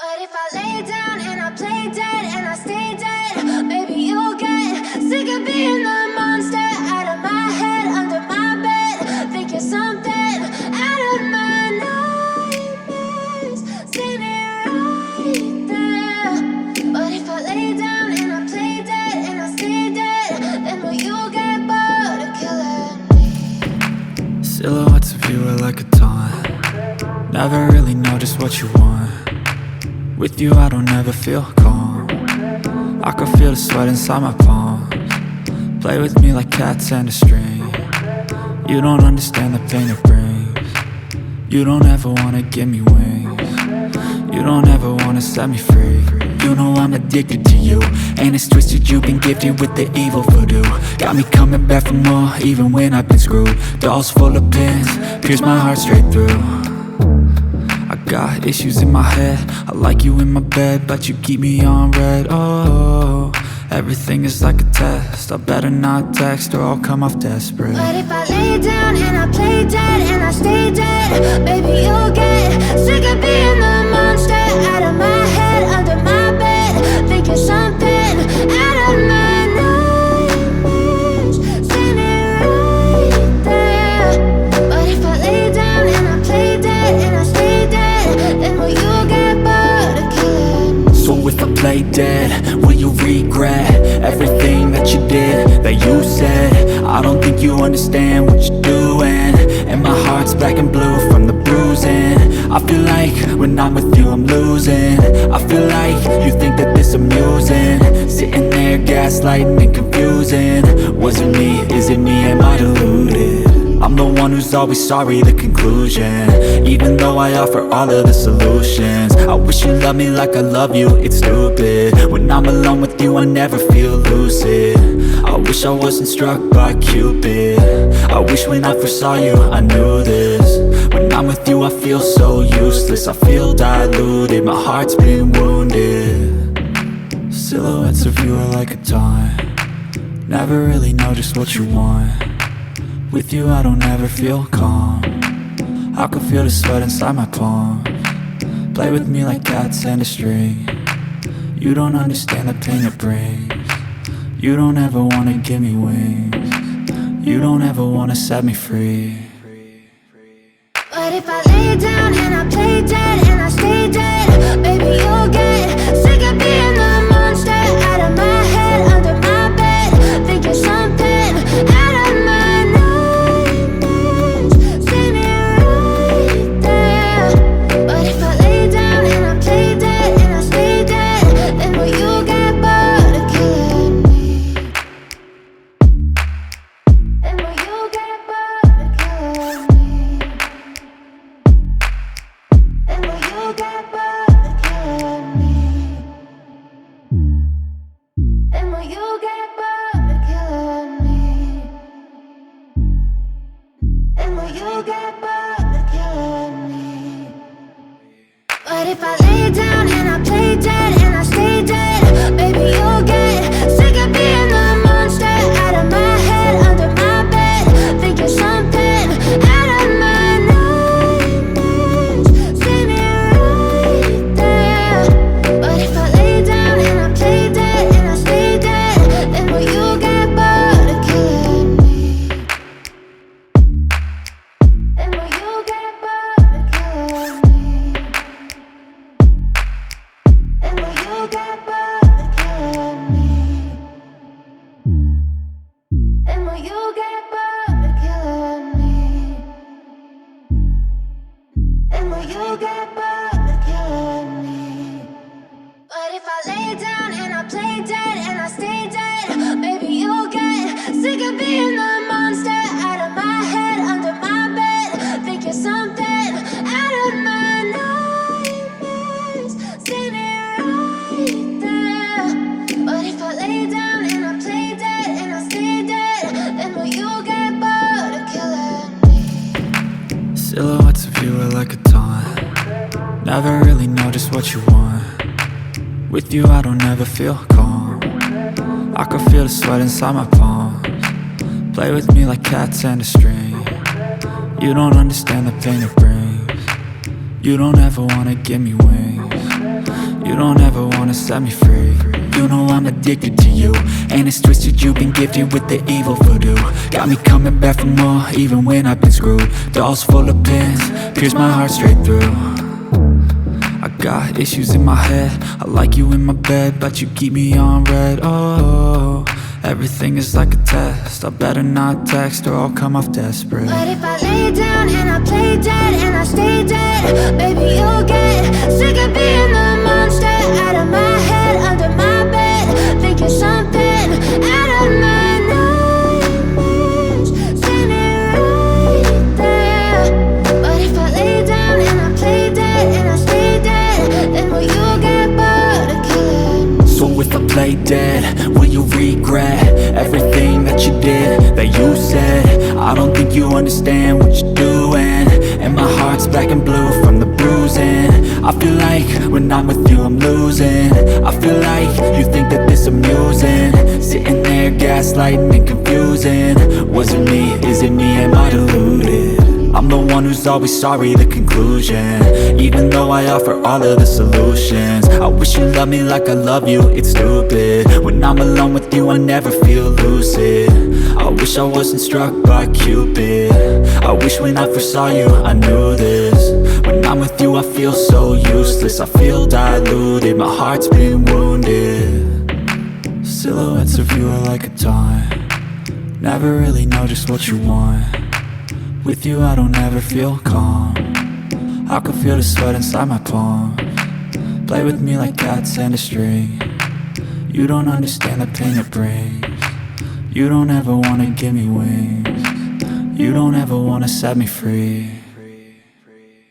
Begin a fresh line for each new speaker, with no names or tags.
But if I lay down and I play dead and I stay dead, maybe you'll get sick of being the monster out of my head, under my bed. Think you're something out of my nightmares, standing right there. But if I lay down and I play dead and I stay dead, then will you get bored of killing me?
Silhouettes of you are like a taunt. Never really know just what you want. With you I don't ever feel calm. I can feel the sweat inside my palms. Play with me like cats and a string. You don't understand the pain it brings. You don't ever wanna give me wings. You don't ever wanna set me free. You know I'm addicted to you, and it's twisted, you've been gifted with the evil voodoo. Got me coming back for more, even when I've been screwed. Dolls full of pins, pierce my heart straight through. I got issues in my head, I like you in my bed, but you keep me on red. Oh, everything is like a test. I better not text or I'll come off desperate.
But if I lay down and I play dead and I stay dead, maybe you'll get sick of being the monster out of my head, under my bed. Think you're something out of my nightmares, standing right there. But if I lay down and I play dead and I stay dead, then will you get bored of killing me?
So if I play dead, will you regret everything that you did, that you said? I don't think you understand what you're doing, and my heart's black and blue from the bruising. I feel like when I'm with you I'm losing. I feel like you think that this amusing, sitting there gaslighting and confusing. Was it me? Is it me? Am I deluded? I'm the one who's always sorry, the conclusion, even though I offer all of the solutions. I wish you loved me like I love you, it's stupid. When I'm alone with you I never feel lucid. I wish I wasn't struck by Cupid. I wish when I first saw you I knew this. When I'm with you I feel so useless, I feel diluted, my heart's been wounded. Silhouettes of you are like a taunt. Never really know just what you want. With you I don't ever feel calm. I can feel the sweat inside my palms. Play with me like cats and a string. You don't understand the pain it brings. You don't ever wanna give me wings. You don't ever wanna set me free.
But if I lay down and I play dead and I stay dead, maybe you'll get sick of being the monster out of my head, under my bed. Think you're something out of my nightmares, standing right there. But if I lay down and I play dead and I stay dead, then will you get bored of killing me? Then will you get bored of killing me? And will you get bored of killing me? And will you get bored of killing me? And will you get bored of killing me? But if I lay down and I play dead and I stay dead, maybe you'll get sick of being the monster out of my head, under my bed. Think you're something out of my nightmares, standing right there. But if I lay down and I play dead and I stay dead, then will you get bored of killing me? And will you get bored of killing me? And will you get bored of killing me? And will you get bored of killing me? And will you get bored of killing me? But if I lay down and I play dead and I stay dead, maybe you'll get sick of being the monster out of my head, under my bed. Think you're something out of my nightmares, standing right there. But if I lay down and I play dead and I stay dead, then will you get bored of killing me?
Silhouettes of you are like a taunt. Never really know just what you want. With you I don't ever feel calm. I can feel the sweat inside my palms. Play with me like cats and a string. You don't understand the pain it brings. You don't ever wanna give me wings. set me free. You know I'm addicted to you, and it's twisted, you've been gifted with the evil voodoo. Got me coming back for more, even when I've been screwed. Dolls full of pins, pierce my heart straight through. I got issues in my head, I like you in my bed, but you keep me on red. Oh, everything is like a test, I better not text or I'll come off desperate.
But if I lay down and I play dead and I stay dead, baby, you'll get sick of being the monster out of my head, under my bed, thinking something out of my nightmares, standing right there. But if I lay down and I play dead and I stay dead, then will you get bored of killing?
So if I play dead, will you regret everything that you did, that you said? I don't think you understand what you're doing, and my heart's black and blue from the bruising. I feel like when I'm with you I'm losing. I feel like you think that this amusing, sitting there gaslighting and confusing. Was it me? Is it me? Am I deluded? I'm the one who's always sorry, the conclusion, even though I offer all of the solutions. I wish you loved me like I love you, it's stupid. When I'm alone with you I never feel lucid. I wish I wasn't struck by Cupid. I wish when I first saw you I knew this. When I'm with you I feel so useless, I feel diluted, my heart's been wounded. Silhouettes of you are like a taunt, never really know just what you want. With you I don't ever feel calm, I can feel the sweat inside my palms. Play with me like cats and a string, you don't understand the pain it brings. You don't ever wanna give me wings, you don't ever wanna set me free.